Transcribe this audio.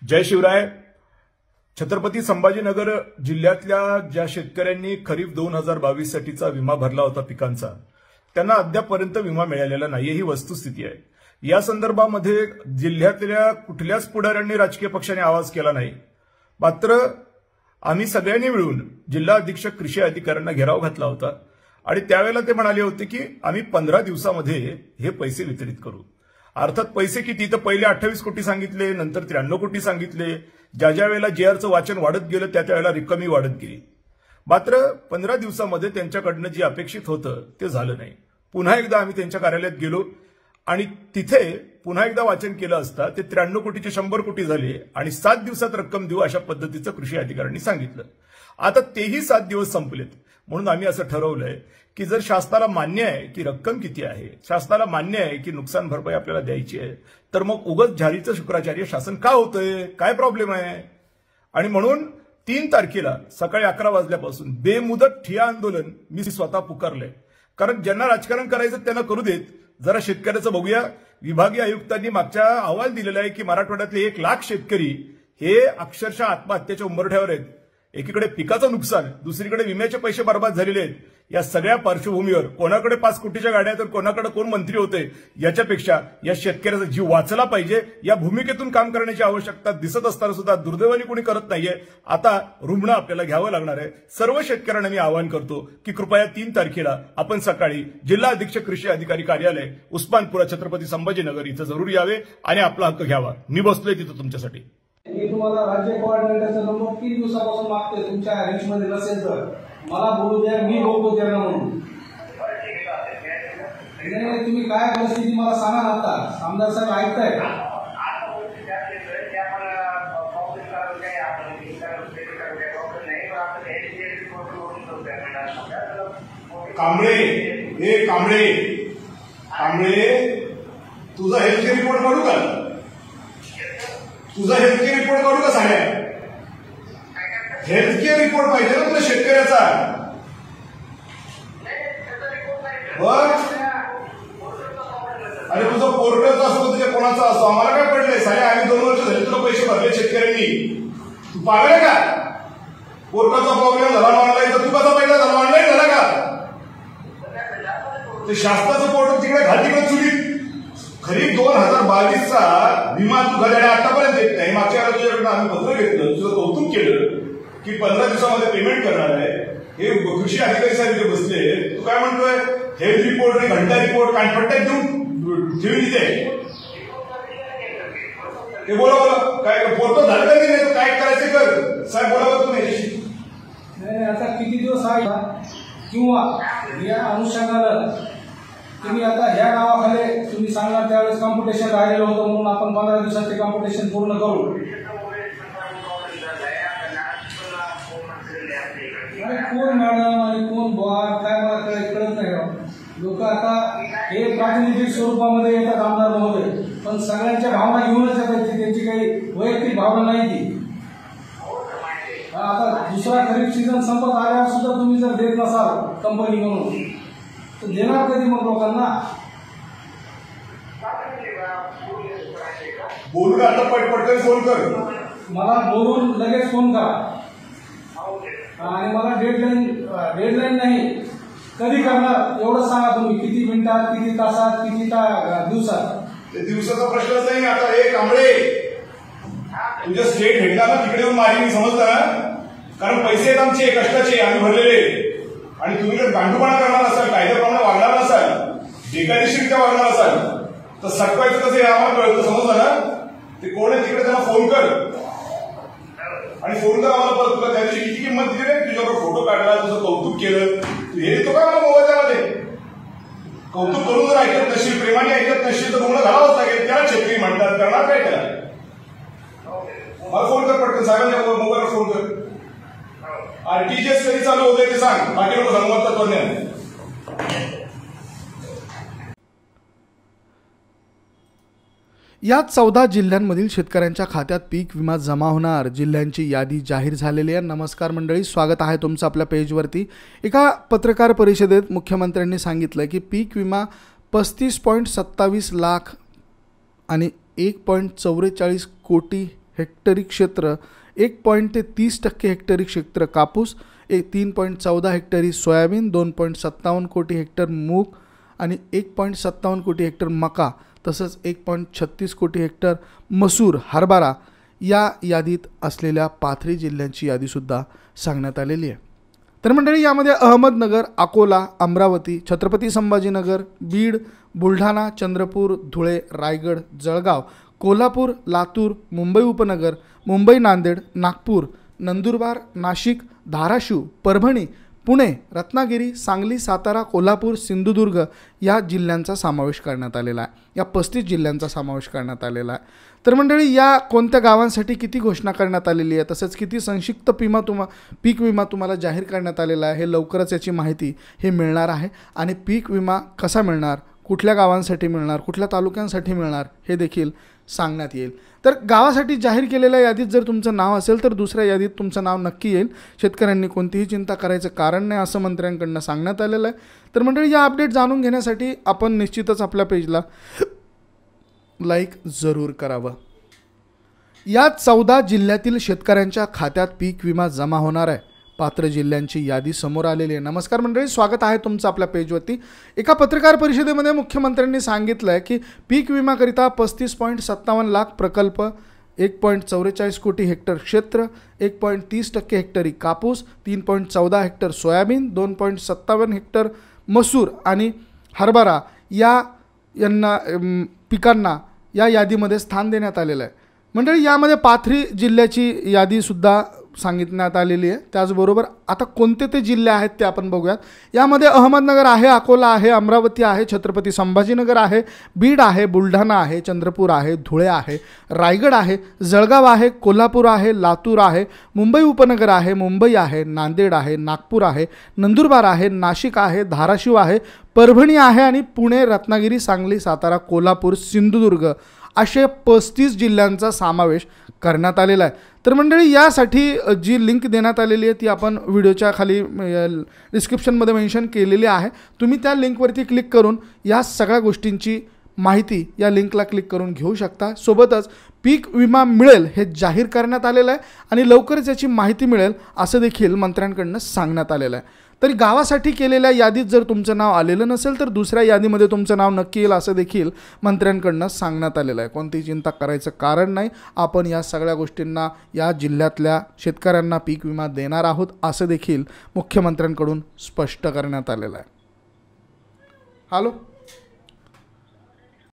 जय शिवराय। छत्रपती संभाजीनगर जिल्ह्यातल्या ज्या शेतकऱ्यांनी खरीप 2022 साठीचा विमा भरला होता पिकांचा, त्यांना अद्यापपर्यंत विमा मिळालेला नाही ही वस्तुस्थिती आहे। या संदर्भामध्ये जिल्ह्यातल्या कुठल्याच पुढाऱ्यांनी राजकीय पक्षाने आवाज केला नाही। मात्र आम्ही सगळ्यांनी मिळून जिल्हा अधीक्षक कृषी अधिकाऱ्यांना घेराव घातला होता आणि त्यावेळेला ते म्हणाले होते की आम्ही 15 दिवसामध्ये हे पैसे वितरित करू। अर्थात पैसे किती तर पहिले 28 कोटी सांगितले, नंतर 93 कोटी सांगितले। ज्या वेळेला जेआरचं वाचन वाढत गेलं त्या वेळेला रक्कमही वाढत गेली। मात्र 15 दिवसामध्ये त्यांच्याकडनं जे अपेक्षित होतं ते झालं नाही। पुन्हा एकदा आम्ही त्यांच्या कार्यालयात गेलो आणि तिथे पुन्हा एकदा वाचन केलं असता ते 93 कोटीचे 100 कोटी झाले आणि 7 दिवसात रक्कम देऊ अशा पद्धतीचं कृषी अधिकाऱ्यांनी सांगितलं। आता तेही 7 दिवस संपलेत, म्हणून आम्ही असं ठरवलंय की जर शासनाला मान्य आहे की रक्कम किती आहे, शासनाला मान्य आहे की नुकसान भरपाई आपल्याला द्यायची आहे, तर मग उगाच झारीचं शुक्राचार्य शासन का होतंय, काय प्रॉब्लेम आहे। आणि म्हणून 3 तारखेला सकाळी 11 वाजल्यापासून बेमुदत ठिय्या आंदोलन मी स्वतः पुकारलंय। कारण ज्यांना राजकारण करायचं त्यांना करू देत, जरा शेतकऱ्याचं बघूया। विभागीय आयुक्तांनी मागच्या अहवाल दिलेला आहे की मराठवाड्यातले 1 लाख शेतकरी हे अक्षरशः आत्महत्येच्या उंबरठ्यावर आहेत। एकीकडे पिकाचं नुकसान, दुसरीकडे विम्याचे पैसे बर्बाद झालेले आहेत। या सगळ्या पार्श्वभूमीवर कोणाकडे 5 कोटीच्या गाड्या तर कोणाकडे कोण मंत्री होते, याच्यापेक्षा या शेतकऱ्याचा जीव वाचला पाहिजे या भूमिकेतून काम करण्याची आवश्यकता दिसत असताना सुद्धा दुर्दैवाने कोणी करत नाहीये। आता रुग्ण आपल्याला घ्यावं लागणार आहे। सर्व शेतकऱ्यांना मी आवाहन करतो की कृपया 3 तारखेला आपण सकाळी जिल्हा अधीक्षक कृषी अधिकारी कार्यालय उस्मानपुरा छत्रपती संभाजीनगर इथं जरूर यावे आणि आपला हक्क घ्यावा। मी बसलोय तिथं तुमच्यासाठी। मी तुम्हाला राज्य कोऑर्डिनेटरचा नंबर 3 दिवसापासून मागतोय, तुमच्या रेंजमध्ये नसेल तर मला बोलू द्या, मी बोलतो त्यांना म्हणून। नाही तुम्ही काय परिस्थिती मला सांगा ना। आता आमदार साहेब ऐकताय का? कांबळे, हे कांबळे तुझा हेल्थ रिपोर्ट काढू का? तुझा हेल्थ केअर रिपोर्ट काढू का? साड्या हेल्थ केअर रिपोर्ट पाहिजे ना तुला शेतकऱ्याचा। अरे तुझा पोर्टलचा असतो तुझ्या कोणाचा असतो, आम्हाला काय पडलंय? साड्या आम्ही 2 वर्ष झाली तुला पैसे भरले शेतकऱ्यांनी, तू पागल आहे का? पोर्टलचा प्रॉब्लेम झाला ऑनलाईन, तर तू कसा पहिला झाला ऑनलाईन झाला का? ते शासनाचं पोर्टल तिकडे घाल, तिकडे चुलीत। खरीप 2022चा विमा तुझ्याकडे आतापर्यंत येत नाही। मागच्या वेळेला तुझ्याकडे आम्ही पत्र घेतलं, तुझं कौतुक केलं की 15 दिवसामध्ये पेमेंट करणार आहे। हे कृषी अधिकारी साहेब इथे बसले, तू काय म्हणतोय हेल्थ रिपोर्ट आणि घंटा रिपोर्ट कानपट्ट्यात देऊन ठेवी तिथे। ते बोला काय पोर्टल झालं का नाही, काय करायचं कर साहेब, बोला तुम्ही याच्याशी। नाही आता किती दिवस आहे किंवा या अनुषंगानं तुम्ही आता ह्या नावाखाली तुम्ही सांगणार त्यावेळेस कॉम्पिटिशन राहिलेलं होतं म्हणून आपण 15 दिवसाचे कॉम्पिटिशन पूर्ण करू। अरे कोण मॅडम आणि कोण बॉस काय मला कळत नाही। लोक आता हे प्रातिनिधिक स्वरूपामध्ये येतात आमदार महोदय, पण सगळ्यांच्या भावना घेऊनच येतात, त्यांची काही वैयक्तिक भावना नाही ती। आता दुसरा खरीप सीझन संपत आल्यावर सुद्धा तुम्ही जर देत नसाल कंपनी म्हणून तर देणार कधी मग लोकांना? बोलू का आता? पटपट फोन कर मला, बोलून लगेच फोन करा आणि मला डेडलाईन नाही कधी करणार एवढं सांगा तुम्ही। किती मिनिटात, किती तासात, किती दिवसात? दिवसाचा प्रश्नच नाही। आता हे कांबळे तुझ्या स्टेट हेडला ना तिकडे येऊन मारी, मी समजता ना? कारण पैसे आहेत आमचे कष्टाचे, आम्ही भरलेले, आणि तुम्ही जर गांडूपणा करणार असाल, कायद्याप्रमाणे वागणार नसाल, बेकायदेशीररित्या वागणार असाल तर सटवायचं कसं हे आम्हाला कळतं, समजलं ना? ते कोण आहे तिकडे त्यांना फोन कर आणि फोन कर आम्हाला परत। तुला त्या दिवशी किती किंमत दिली रे, तुझ्याकडे फोटो काढला, तुझं कौतुक केलं, तू हे देतो का मला मोबाईलमध्ये? कौतुक करून जर ऐकत नशील, प्रेमाने ऐकत नशील तर रुग्ण घालावंच लागेल। त्याला शेतकरी म्हणतात, करणार काय त्याला? मला फोन कर पटकन, साहेबांच्या मोबाईलवर फोन कर। आरटीजीएस कधी चालू होते ते सांग, बाकी नको सांगू तत्वज्ञान। या 14 जिल्ह्यांमधील शेतकऱ्यांच्या खात्यात पीक विमा जमा होणार, जिल्ह्यांची यादी जाहीर झालेली आहे। नमस्कार मंडळी, स्वागत आहे तुमचं आपल्या पेजवरती। एका पत्रकार परिषदेत मुख्यमंत्र्यांनी सांगितलं की पीक विमा 35.27 लाख आणि 1.44 कोटी हेक्टरी क्षेत्र, 1 ते 30% हेक्टरी क्षेत्र कापूस, 3.14 हेक्टरी सोयाबीन, 2.57 कोटी हेक्टर मूग आणि 1.57 कोटी हेक्टर मका, तसंच 1.36 कोटी हेक्टर मसूर, हरभरा या यादीत असलेल्या पाथरी जिल्ह्यांची यादीसुद्धा सांगण्यात आलेली आहे. तर मंडळी, यामध्ये अहमदनगर, अकोला, अमरावती, छत्रपती संभाजीनगर, बीड, बुलढाणा, चंद्रपूर, धुळे, रायगड, जळगाव, कोल्हापूर, लातूर, मुंबई उपनगर, मुंबई, नांदेड, नागपूर, नंदुरबार, नाशिक, धाराशिव, परभणी, पुणे, रत्नागिरी, सांगली, सातारा, कोल्हापूर, सिंधुदुर्ग या जिल्ह्यांचा समावेश करण्यात आलेला आहे. या 35 जिल्ह्यांचा समावेश करण्यात आलेला आहे. तर मंडळी, या कोणत्या गावांसाठी किती घोषणा करण्यात आलेली आहे, तसंच किती संक्षिप्त पीक विमा तुम्हाला जाहीर करण्यात आलेला आहे, हे लवकरच याची माहिती हे मिळणार आहे. आणि पीक विमा कसा मिळणार, कुठल्या गावांसाठी मिळणार, कुठल्या तालुक्यांसाठी मिळणार हे देखील सांगण्यात येईल. तर गावासाठी जाहीर केलेल्या यादीत जर तुमचं नाव असेल तर दुसऱ्या यादीत तुमचं नाव नक्की येईल. शेतकऱ्यांनी कोणतीही चिंता करायचं कारण नाही असं मंत्र्यांकडून सांगण्यात आलेलं आहे. तर मंडळी, या अपडेट जाणून घेण्यासाठी आपण निश्चितच आपल्या पेजला लाईक जरूर करावं. या 14 जिल्ह्यातील शेतकऱ्यांच्या खात्यात पीक विमा जमा होणार आहे. पात्र जिल्ह्यांची यादी समोर आलेली आहे. नमस्कार मंडळी, स्वागत आहे तुमचं आपल्या पेजवरती. एका पत्रकार परिषदेमध्ये मुख्यमंत्र्यांनी सांगितलं आहे की पीक विमाकरिता 35.57 लाख प्रकल्प, 1.44 कोटी हेक्टर क्षेत्र, 1.30% हेक्टरी कापूस, 3.14 हेक्टर सोयाबीन, 2.57 हेक्टर मसूर आणि हरभरा यांना पिकांना या यादीमध्ये स्थान देण्यात आलेलं आहे. मंडळी, यामध्ये पाथरी जिल्ह्याची यादीसुद्धा सांगितण्यात आलेली आहे. त्याचबरोबर आता कोणते ते जिल्हे आहेत ते आपण बघूयात. यामध्ये अहमदनगर आहे, अकोला आहे, अमरावती आहे, छत्रपती संभाजीनगर आहे, बीड आहे, बुलढाणा आहे, चंद्रपूर आहे, धुळे आहे, रायगड आहे, जळगाव आहे, कोल्हापूर आहे, लातूर आहे, मुंबई उपनगर आहे, मुंबई आहे, नांदेड आहे, नागपूर आहे, नंदुरबार आहे, नाशिक आहे, धाराशिव आहे, परभणी आहे आणि पुणे, रत्नागिरी, सांगली, सातारा, कोल्हापूर, सिंधुदुर्ग असे 35 जिल्ह्यांचा समावेश करण्यात आलेला आहे. तर मंडळी, यासाठी जी लिंक देण्यात आलेली आहे ती आपण व्हिडिओच्या खाली डिस्क्रिप्शनमध्ये मेन्शन केलेली आहे. तुम्ही त्या लिंकवरती क्लिक करून या सगळ्या गोष्टींची माहिती या लिंकला क्लिक करून घेऊ शकता. सोबतच पीक विमा मिळेल हे जाहीर करण्यात आलेलं आहे आणि लवकरच याची माहिती मिळेल असं देखील मंत्र्यांकडून सांगण्यात आलेलं आहे. तरी गावासाठी केलेल्या यादीत जर तुमचं नाव आलेलं नसेल तर दुसऱ्या यादीमध्ये तुमचं नाव नक्की येईल असं देखील मंत्र्यांकडून सांगण्यात आलेलं आहे. कोणतीही चिंता करायचं कारण नाही. आपण या सगळ्या गोष्टींना या जिल्ह्यातल्या शेतकऱ्यांना पीक विमा देणार आहोत असं देखील मुख्यमंत्र्यांकडून स्पष्ट करण्यात आलेलं आहे. हॅलो.